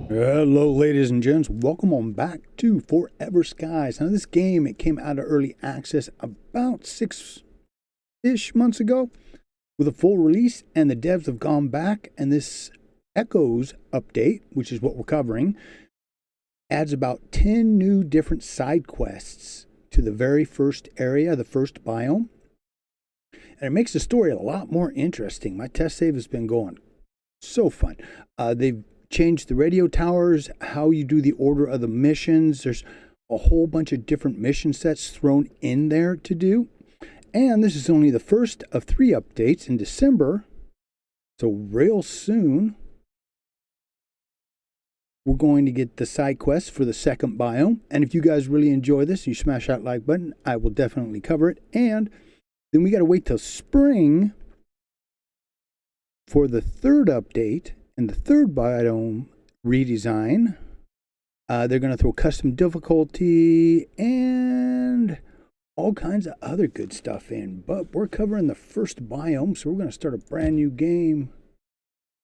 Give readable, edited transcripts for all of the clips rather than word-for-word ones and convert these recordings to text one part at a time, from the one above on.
Hello ladies and gents, welcome on back to Forever Skies. Now this game, it came out of early access about 6-ish months ago with a full release, and the devs have gone back, and this Echoes update, which is what we're covering, adds about 10 new different side quests to the very first area, the first biome. And it makes the story a lot more interesting. My test save has been going so fun. They've changed the radio towers, how you do the order of the missions. There's a whole bunch of different mission sets thrown in there to do. And this is only the first of 3 updates in December. So real soon, we're going to get the side quests for the second biome. And if you guys really enjoy this, you smash that like button, I will definitely cover it. And then we got to wait till spring for the third update and the third biome redesign. They're going to throw custom difficulty and all kinds of other good stuff in. But we're covering the first biome, so we're going to start a brand new game.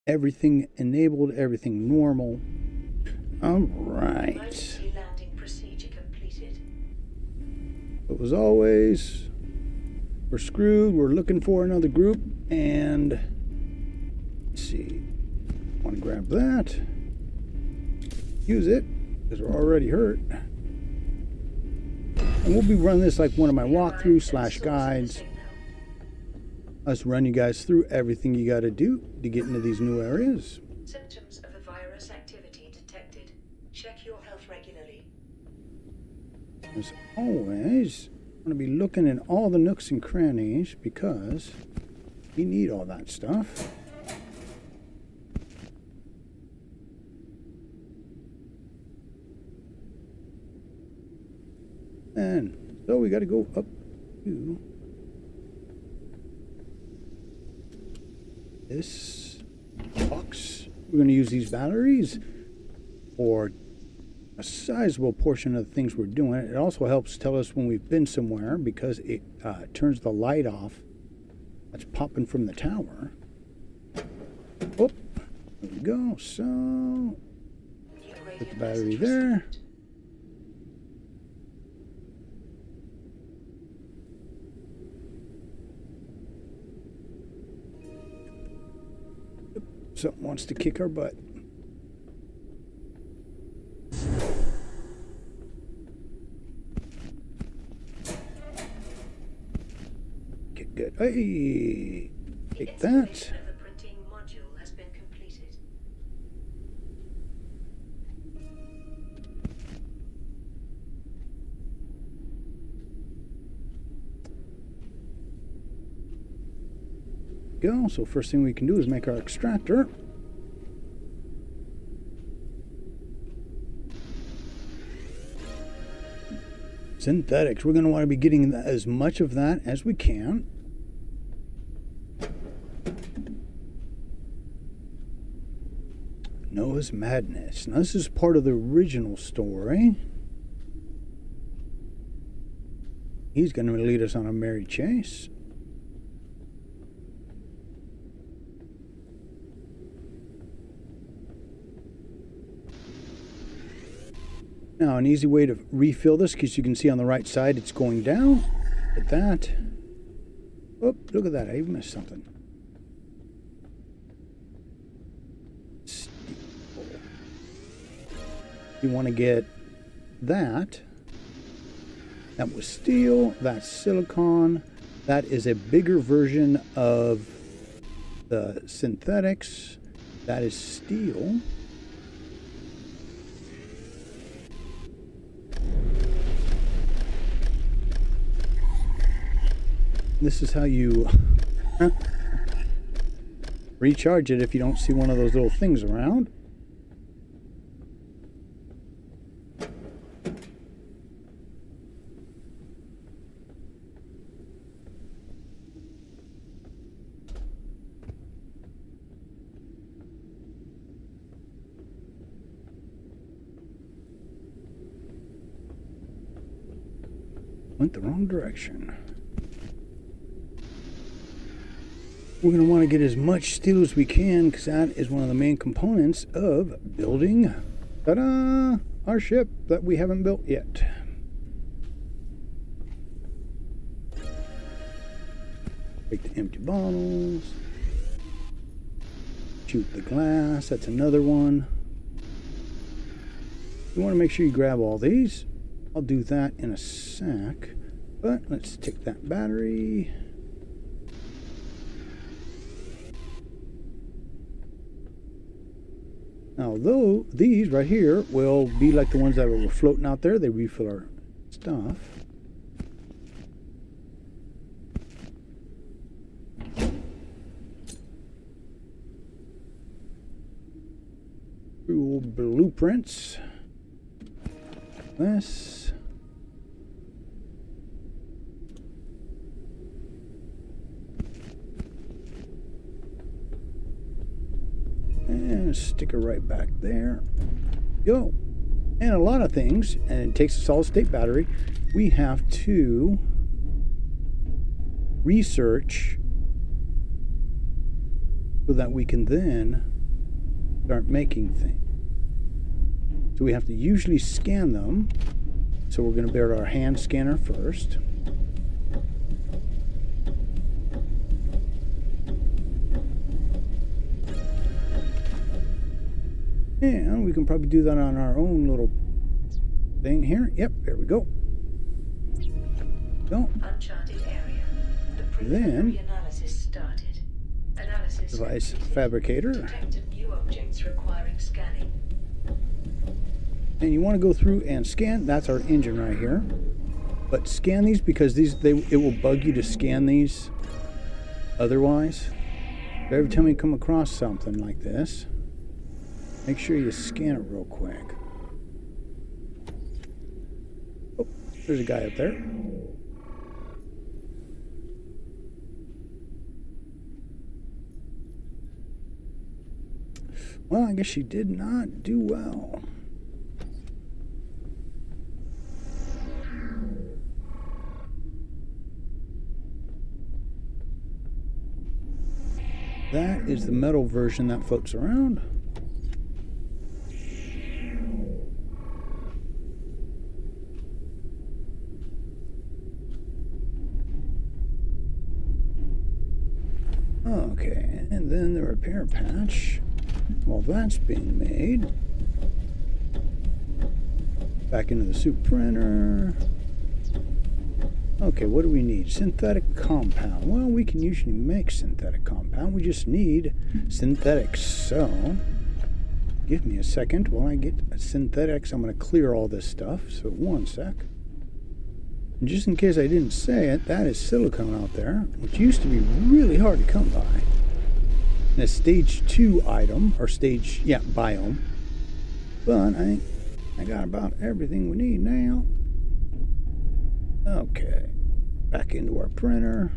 Everything enabled, everything normal. All right. Emergency landing procedure completed. But as always, we're screwed. We're looking for another group, and let's see. Want to grab that, use it because we're already hurt, and we'll be running this like one of my walkthrough / guides. Us run you guys through everything you got to do to get into these new areas. Symptoms of a virus activity detected. Check your health regularly. As always, I'm going to be looking in all the nooks and crannies because we need all that stuff. And so we got to go up to this box. We're going to use these batteries for a sizable portion of the things we're doing. It also helps tell us when we've been somewhere because it turns the light off that's popping from the tower. Oh, there we go. So put the battery there. Something wants to kick our butt. Okay, good. Hey, take that. The printing module has been completed. Go. So first thing we can do is make our extractor. Synthetics. We're going to want to be getting as much of that as we can. Noah's Madness. Now this is part of the original story. He's going to lead us on a merry chase. Now, an easy way to refill this, because you can see on the right side it's going down. Hit that. Oh, look at that. I even missed something. You want to get that. That was steel. That's silicon. That is a bigger version of the synthetics. That is steel. This is how you recharge it if you don't see one of those little things around. Went the wrong direction. We're going to want to get as much steel as we can because that is one of the main components of building Ta-da! Our ship that we haven't built yet. Take the empty bottles. Shoot the glass. That's another one. You want to make sure you grab all these. I'll do that in a sec. But let's take that battery. Now, though, these right here will be like the ones that were floating out there. They refill our stuff. Cool blueprints. This. And stick it right back there. Go. And a lot of things, and it takes a solid state battery, we have to research so that we can then start making things. So we have to usually scan them. So we're going to build our hand scanner first. And we can probably do that on our own little thing here. Yep, there we go. Go. Uncharted area. The Then analysis started. Analysis device completed. fabricator. Detected new objects requiring scanning. And you want to go through and scan. That's our engine right here. But scan these because it will bug you to scan these. Otherwise, every time you come across something like this, make sure you scan it real quick. Oh, there's a guy up there. Well, I guess she did not do well. That is the metal version that floats around. Okay, and then the repair patch. While that's being made, back into the soup printer. Okay, what do we need? Synthetic compound. Well, we can usually make synthetic compound. We just need synthetics. So, give me a second while I get synthetics. I'm going to clear all this stuff. So, one sec. And just in case I didn't say it, that is silicone out there, which used to be really hard to come by. And a stage 2 item, or biome. But I think I got about everything we need now. Okay, back into our printer.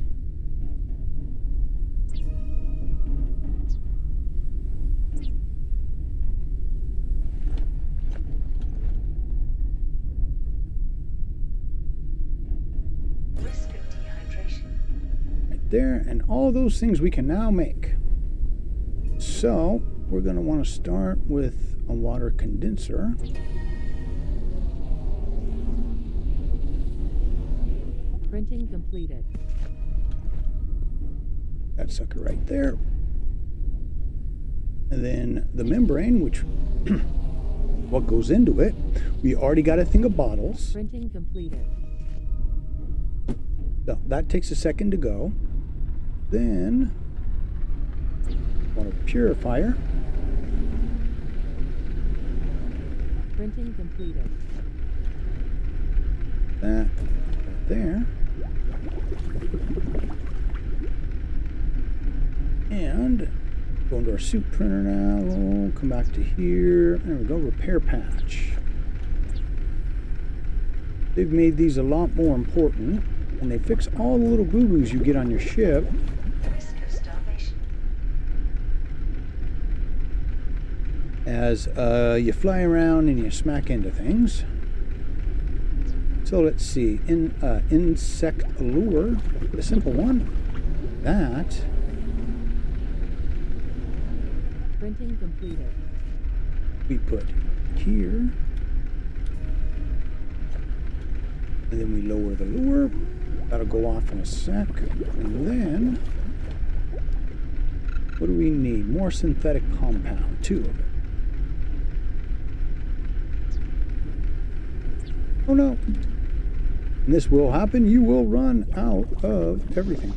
Risk of dehydration. Right there, and all those things we can now make. So, we're going to want to start with a water condenser. Printing completed. That sucker right there. And then the membrane, which what goes into it, we already got a thing of bottles. Printing completed. So that takes a second to go. Then water purifier. Printing completed. That right there. And go into our soup printer now. We'll come back to here. There we go, repair patch. They've made these a lot more important, and they fix all the little boo-boos you get on your ship. Risk of starvation. As you fly around and you smack into things. So let's see, insect lure, the simple one, that. Printing completed. We put here. And then we lower the lure. That'll go off in a sec. And then, what do we need? More synthetic compound, 2 of it. Oh no. And this will happen. You will run out of everything.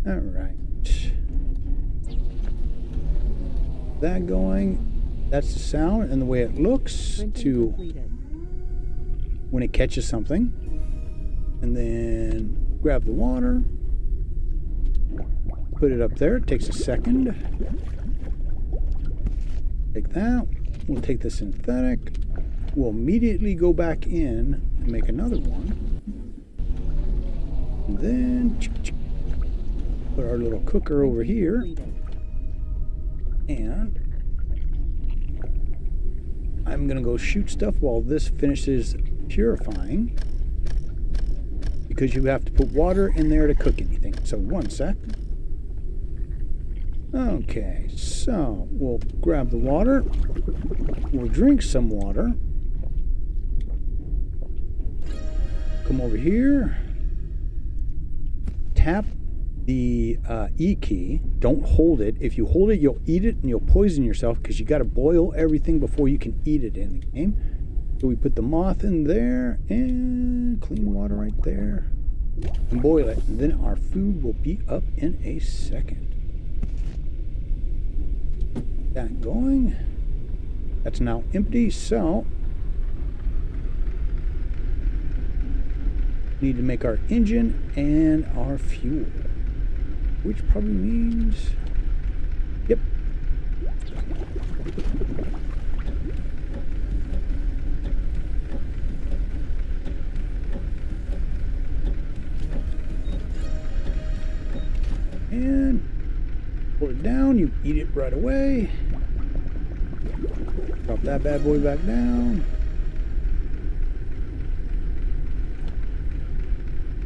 All right. That going. That's the sound and the way it looks to when it catches something. And then grab the water. Put it up there. It takes a second. Take that. We'll take the synthetic. We'll immediately go back in and make another one. And then put our little cooker over here. And I'm going to go shoot stuff while this finishes purifying. Because you have to put water in there to cook anything. So 1 sec. Okay, so we'll grab the water. We'll drink some water. Come over here. Tap the E key. Don't hold it. If you hold it, you'll eat it and you'll poison yourself because you got to boil everything before you can eat it in the game. So we put the moth in there and clean water right there and boil it. And then our food will be up in a second. That going. That's now empty, so need to make our engine and our fuel, which probably means, yep. And pull it down, you eat it right away. Drop that bad boy back down.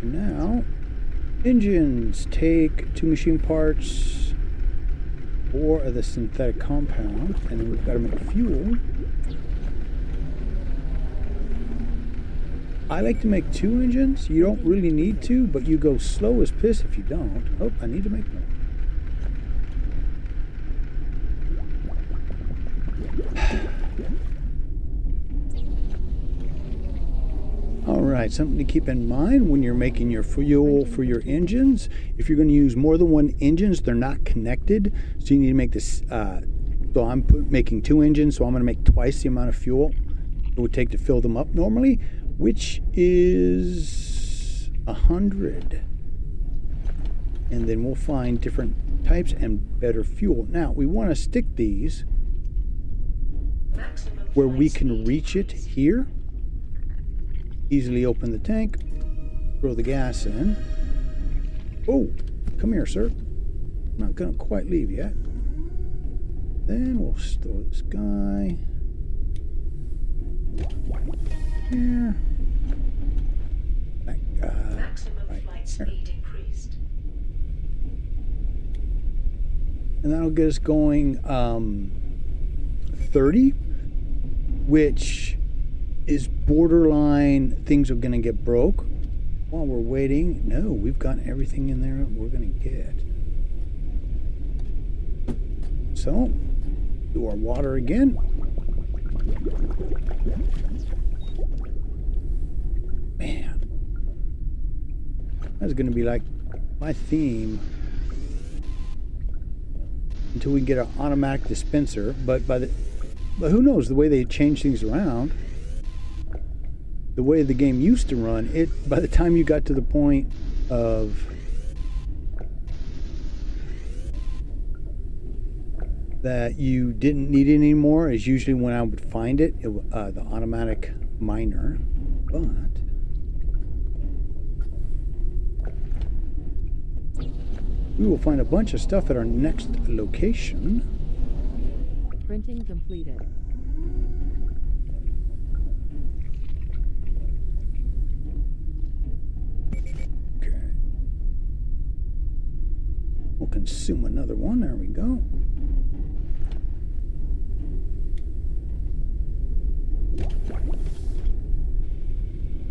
Now, engines. Take 2 machine parts, 4 of the synthetic compound, and then we've got to make fuel. I like to make 2 engines. You don't really need to, but you go slow as piss if you don't. Oh, I need to make one. Alright, something to keep in mind when you're making your fuel for your engines. If you're going to use more than 1 engines, they're not connected. So you need to make this, so I'm making 2 engines, so I'm going to make twice the amount of fuel it would take to fill them up normally, which is 100. And then we'll find different types and better fuel. Now, we want to stick these where we can reach it here. Easily open the tank, throw the gas in. Oh, come here, sir. I'm not gonna quite leave yet. Then we'll throw this guy here. That guy right here. And that'll get us going 30, which is borderline things are going to get broke while we're waiting. No, we've got everything in there we're going to get. So, do our water again. Man, that's going to be like my theme until we get an automatic dispenser. But who knows, the way they change things around, the way the game used to run, it by the time you got to the point of that you didn't need it anymore is usually when I would find it, the automatic miner. But we will find a bunch of stuff at our next location. Printing completed. consume another one. There we go.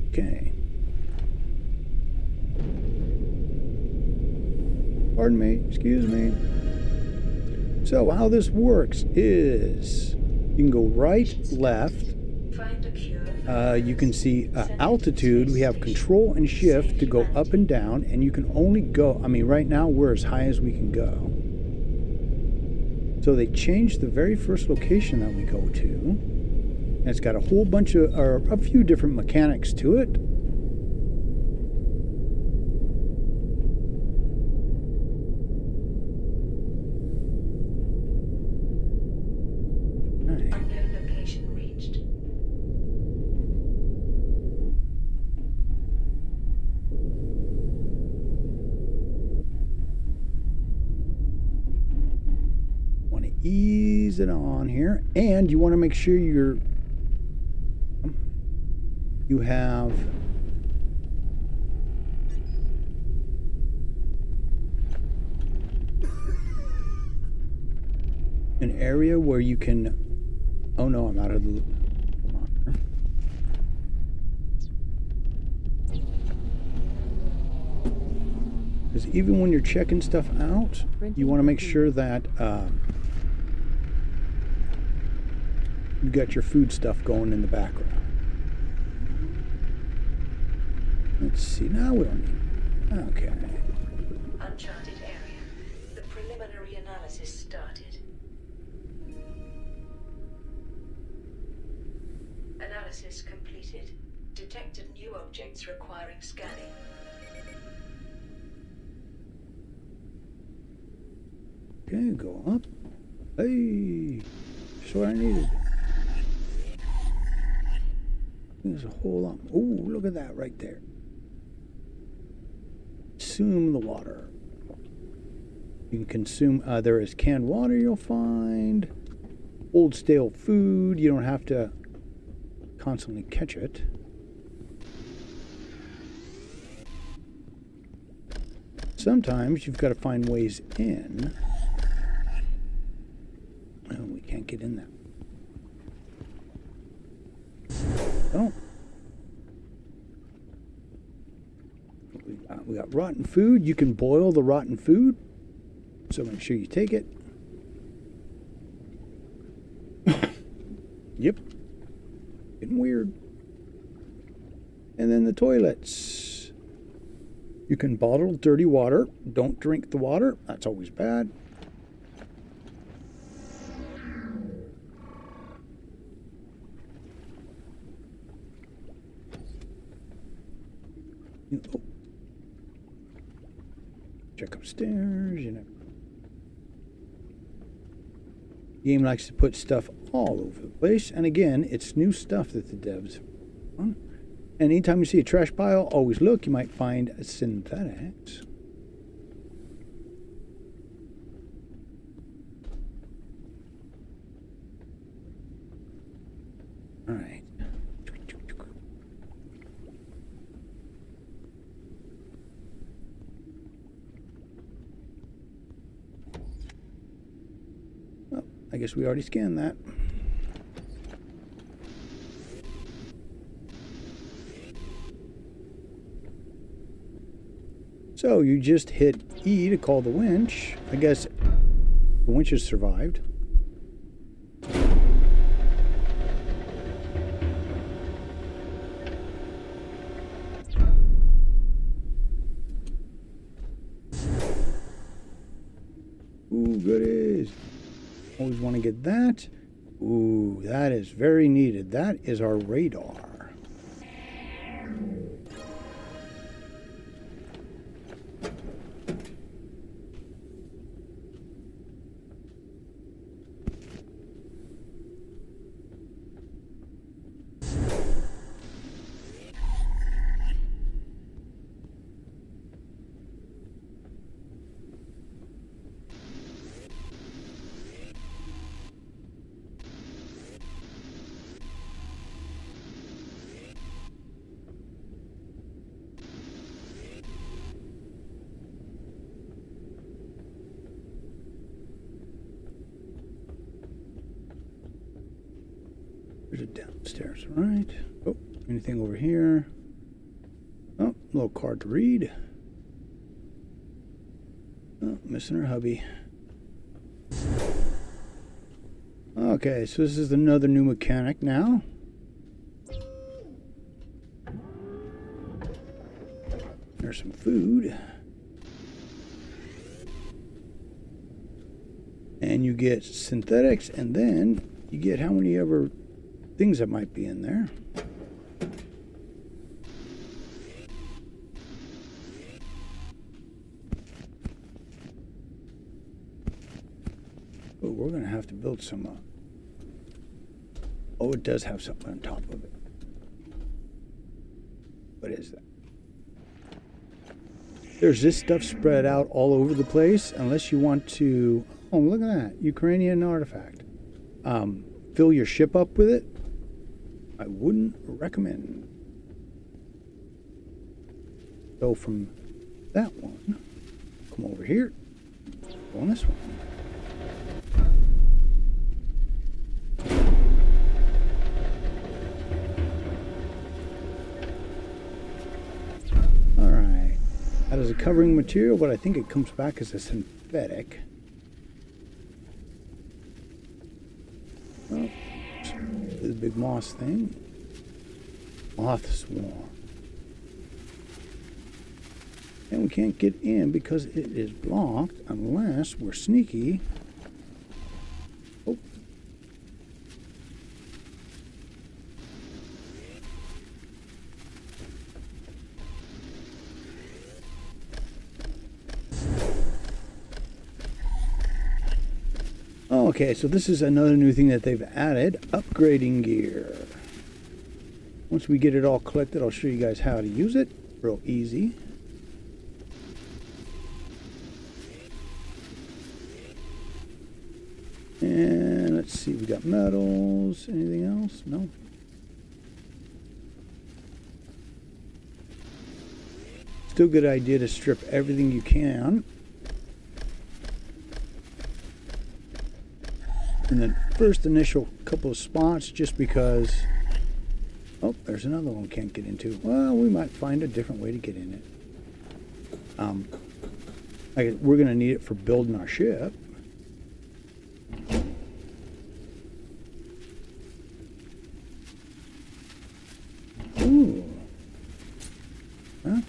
Okay. Pardon me, excuse me. So how this works is you can go right, left. Find a cure. You can see altitude. We have control and shift to go up and down, and you can only go, I mean, right now we're as high as we can go. So they changed the very first location that we go to. And it's got a whole bunch of, or a few different mechanics to it. Unknown location reached. Want to ease it on here, and you want to make sure you have an area where you can. Oh no, I'm out of the loop. Hold on. Because even when you're checking stuff out, you want to make sure that you got your food stuff going in the background. Let's see. Now we don't need. Okay. Uncharted area. The preliminary analysis started. Analysis completed. Detected new objects requiring scanning. Okay, go up. Hey, that's what I needed. There's a whole lot. Oh, look at that right there. Consume the water. You can consume, there is canned water you'll find. Old stale food. You don't have to constantly catch it. Sometimes you've got to find ways in. Oh, we can't get in there. Oh. We got rotten food. You can boil the rotten food. So make sure you take it. Yep. Getting weird. And then the toilets. You can bottle dirty water. Don't drink the water. That's always bad. Oh. Check upstairs, you know. The game likes to put stuff all over the place. And again, it's new stuff that the devs on. And anytime you see a trash pile, always look. You might find synthetics. All right. Well, I guess we already scanned that. So you just hit E to call the winch. I guess the winch has survived. Ooh, goodies. Always want to get that. Ooh, that is very needed. That is our radar. There's a downstairs, right? Oh, anything over here? Oh, little card to read. Oh, missing her hubby. Okay, so this is another new mechanic now. There's some food. And you get synthetics, and then you get how many ever things that might be in there. Oh, we're going to have to build some. Oh, it does have something on top of it. What is that? There's this stuff spread out all over the place, unless you want to. Oh, look at that. Ukrainian artifact. Fill your ship up with it. I wouldn't recommend. Go from that one. Come over here. Go on this one. Alright. That is a covering material, but I think it comes back as a synthetic. Oh, the big moss thing. Moth swarm. And we can't get in because it is blocked unless we're sneaky. Oh. Okay, so this is another new thing that they've added, upgrading gear. Once we get it all collected, I'll show you guys how to use it. Real easy. And let's see, we got metals. Anything else? No. Still a good idea to strip everything you can. In the first initial couple of spots, just because. Oh, there's another one we can't get into. Well, we might find a different way to get in it. We're going to need it for building our ship. Ooh. What?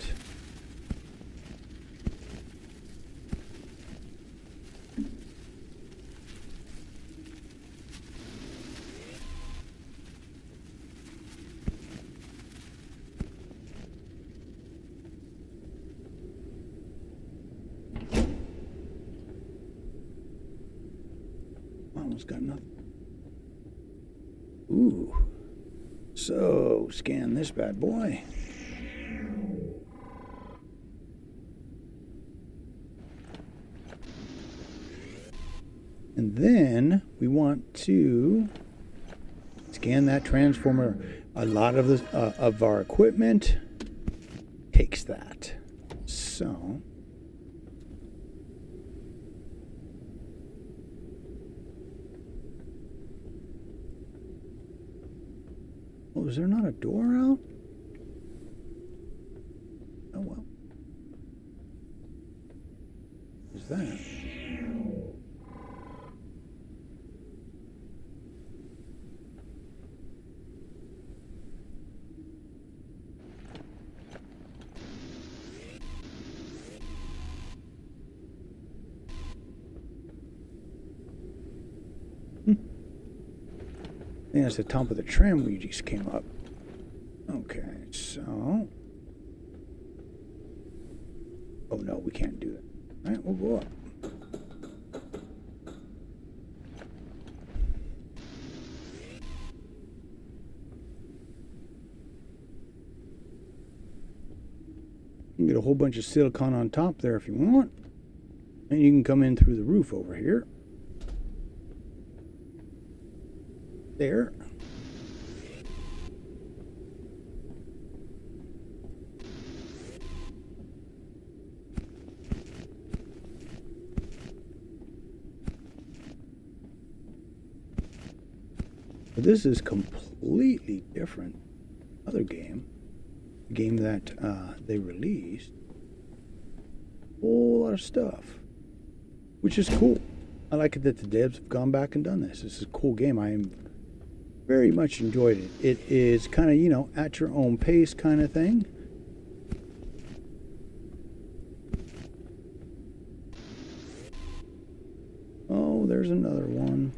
Almost got nothing. Ooh. So, scan this bad boy. And then we want to scan that transformer. A lot of of our equipment takes that. So. Oh, is there not a door out? Oh, well. What is that? I think that's the top of the tram we just came up. Okay, so. Oh no, we can't do that. All right, we'll go up. You can get a whole bunch of silicon on top there if you want. And you can come in through the roof over here. There. But this is completely different. Other game. A game that they released. A whole lot of stuff. Which is cool. I like it that the devs have gone back and done this. This is a cool game. I am very much enjoyed it. It is kind of, you know, at your own pace kind of thing. Oh, there's another one.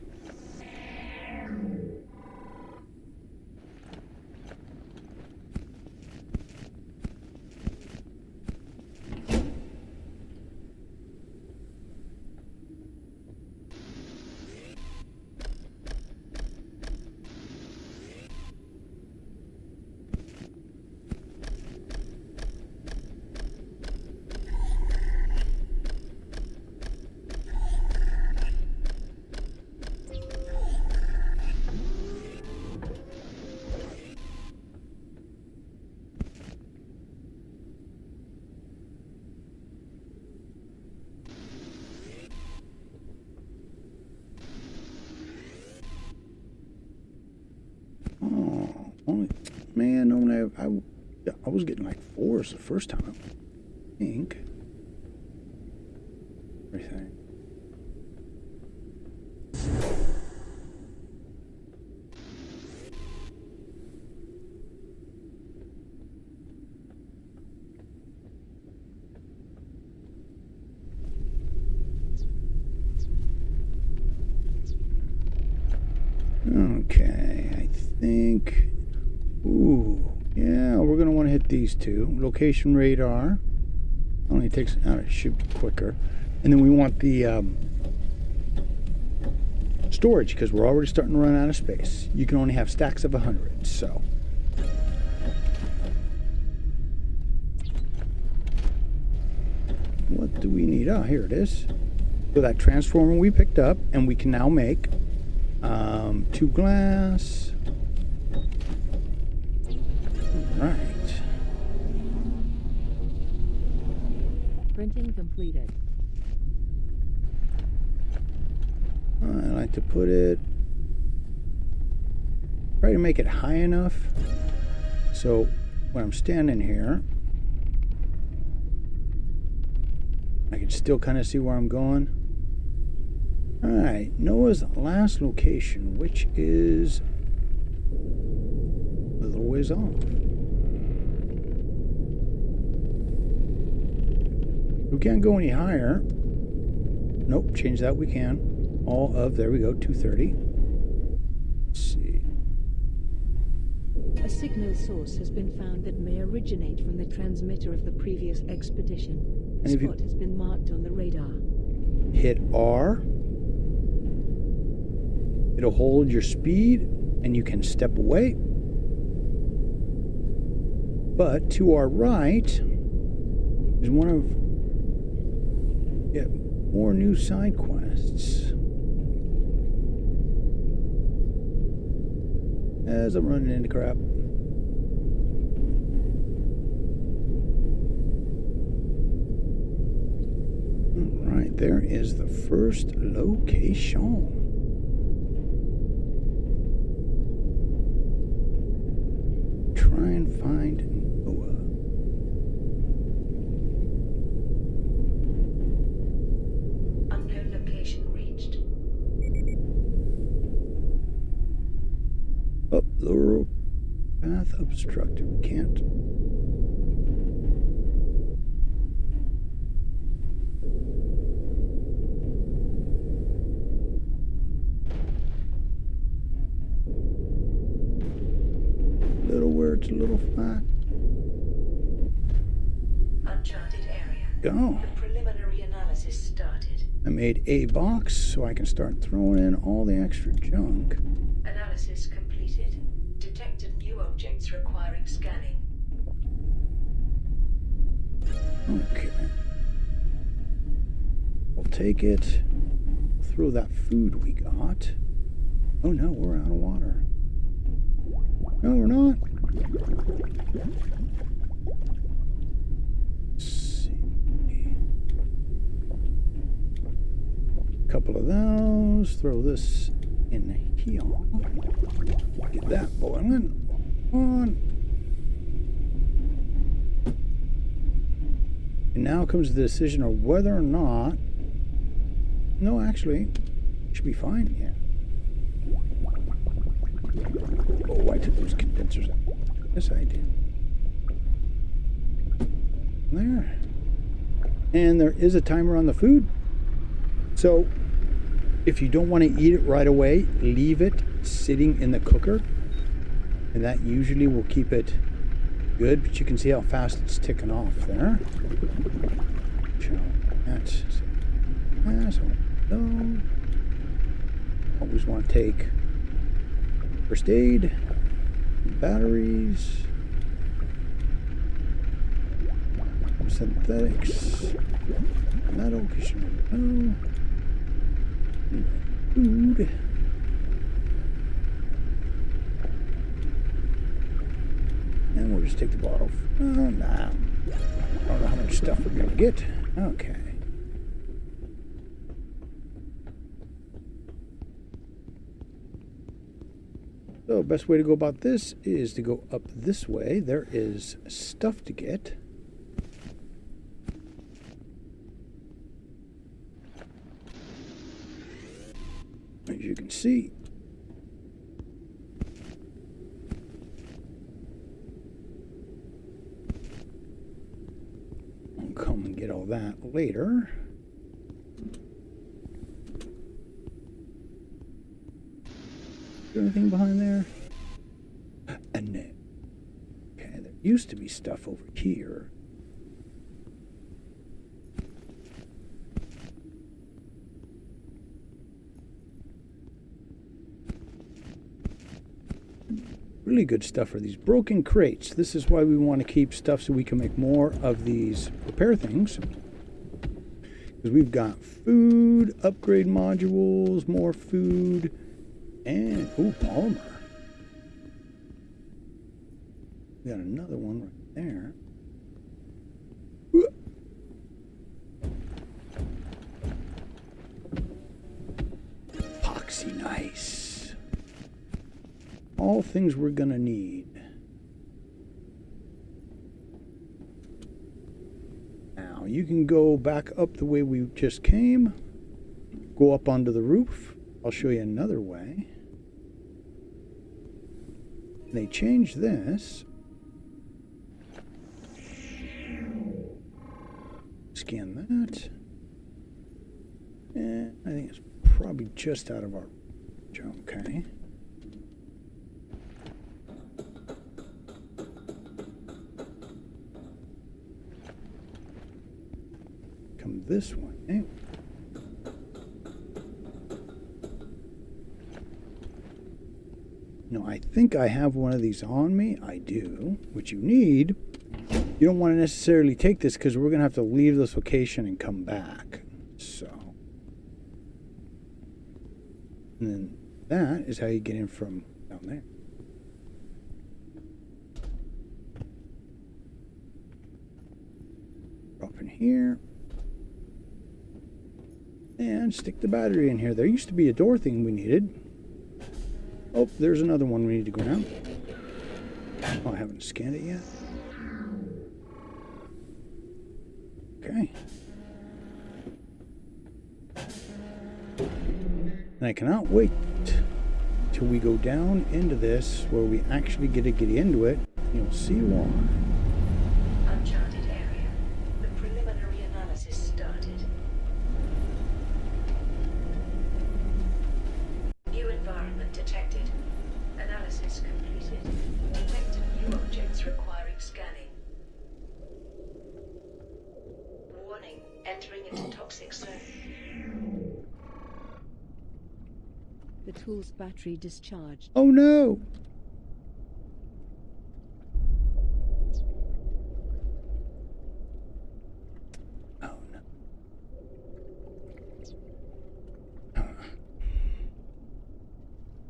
Man, normally I was getting like 4s the first time. I think. Everything. Okay, I think. Ooh, yeah, we're going to want to hit these two. Location radar. Only takes out, it should be quicker. And then we want the storage, because we're already starting to run out of space. You can only have stacks of 100, so. What do we need? Oh, here it is. So that transformer we picked up, and we can now make 2 glass. Right. Printing completed. I like to put it, try to make it high enough so when I'm standing here I can still kind of see where I'm going. Alright, Noah's last location, which is a little ways off. We can't go any higher. Nope, change that we can. All of, there we go, 230. Let's see. A signal source has been found that may originate from the transmitter of the previous expedition. A spot has been marked on the radar. Hit R. It'll hold your speed and you can step away. But to our right is one of more new side quests. As I'm running into crap. Alright, there is the first location. Try and find Noah. Unknown location reached. Up, lower path obstructed. Can't. Little where it's a little flat. Uncharted area. Go. The preliminary analysis started. I made a box so I can start throwing in all the extra junk. Analysis completed. Detected new objects requiring scanning. Okay. We'll take it. Throw that food we got. Oh no, we're out of water. No, we're not. Let's see. Couple of those. Throw this in here. Get that boiling. On. And now comes the decision of whether or not. No, actually, it should be fine. Yeah. Oh, I took those condensers out. Yes, I did. There. And there is a timer on the food. So, if you don't want to eat it right away, leave it sitting in the cooker. And that usually will keep it good. But you can see how fast it's ticking off there. So, that's... No. Always want to take first aid, batteries, synthetics, metal, because you never know, food, and we'll just take the bottle. Oh, nah. I don't know how much stuff we're going to get. Okay. So, best way to go about this is to go up this way. There is stuff to get. As you can see. I'll come and get all that later. Anything behind there? And no. Okay, there used to be stuff over here. Really good stuff are these broken crates. This is why we want to keep stuff so we can make more of these repair things. Because we've got food, upgrade modules, more food. And, ooh, polymer. We got another one right there. Epoxy, nice. All things we're gonna need. Now, you can go back up the way we just came. Go up onto the roof. I'll show you another way. They changed this. Scan that. And I think it's probably just out of our reach. Okay. Come this way. No, I think I have one of these on me. I do. What you need, you don't want to necessarily take this because we're going to have to leave this location and come back. So, and then that is how you get in from down there. Drop in here. And stick the battery in here. There used to be a door thing we needed. Oh, there's another one we need to go down. Oh, I haven't scanned it yet. Okay. And I cannot wait till we go down into this where we actually get to get into it. You'll see why. Uncharted area. The preliminary analysis started. New environment detected. Analysis completed. Detected new objects requiring scanning. Warning, entering into toxic zone. The tool's battery discharged. Oh no! Oh no.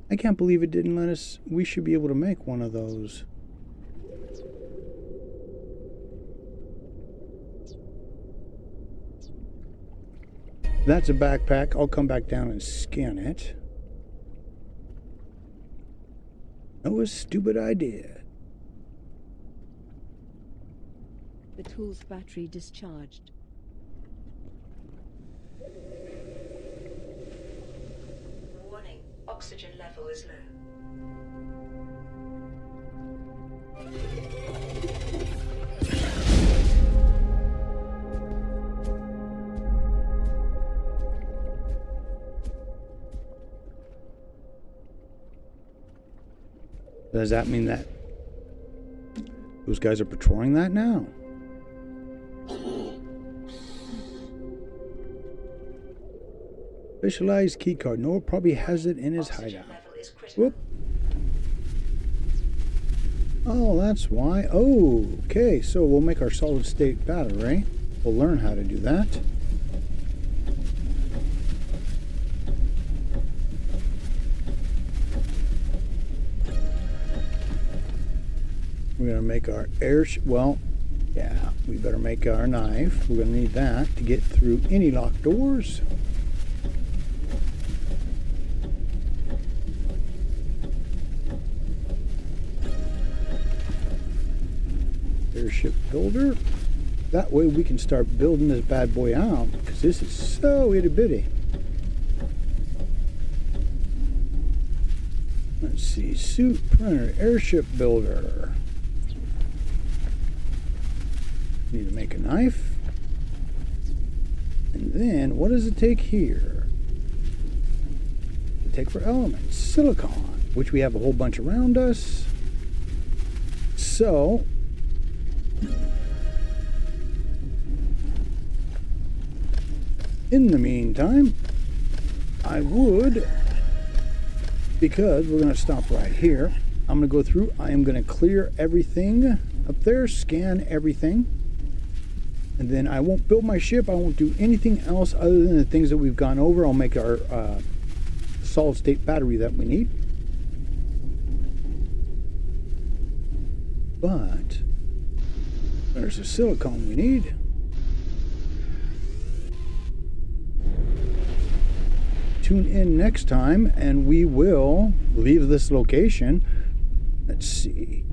I can't believe it didn't let us. We should be able to make one of those. That's a backpack. I'll come back down and scan it. That was a stupid idea. The tool's battery discharged. Warning, oxygen level is low. Does that mean that those guys are patrolling that now? Specialized keycard. Noah probably has it in his Oxygen hideout. level is critical. Whoop. Oh, that's why. Oh, okay. So we'll make our solid state battery. We'll learn how to do that. We're going to make our airship. Well, yeah, we better make our knife. We're going to need that to get through any locked doors. Airship builder. That way we can start building this bad boy out, because this is so itty bitty. Let's see, suit printer, airship builder. Need to make a knife. And then what does it take here? It take for elements, silicon, which we have a whole bunch around us. So in the meantime, I would, because we're going to stop right here, I'm going to go through, I am going to clear everything up there, scan everything, and then I won't build my ship. I won't do anything else other than the things that we've gone over. I'll make our solid state battery that we need. But there's the silicone we need. Tune in next time and we will leave this location. Let's see.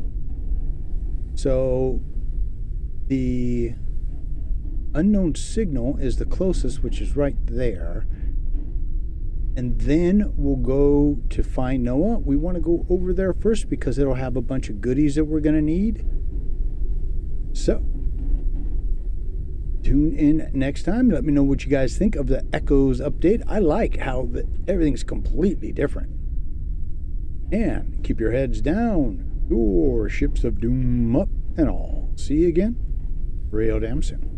So the unknown signal is the closest, which is right there. And then we'll go to find Noah. We want to go over there first because it'll have a bunch of goodies that we're going to need. So tune in next time. Let me know what you guys think of the Echoes update. I like how everything's completely different. And keep your heads down, your ships of doom up, and I'll see you again real damn soon.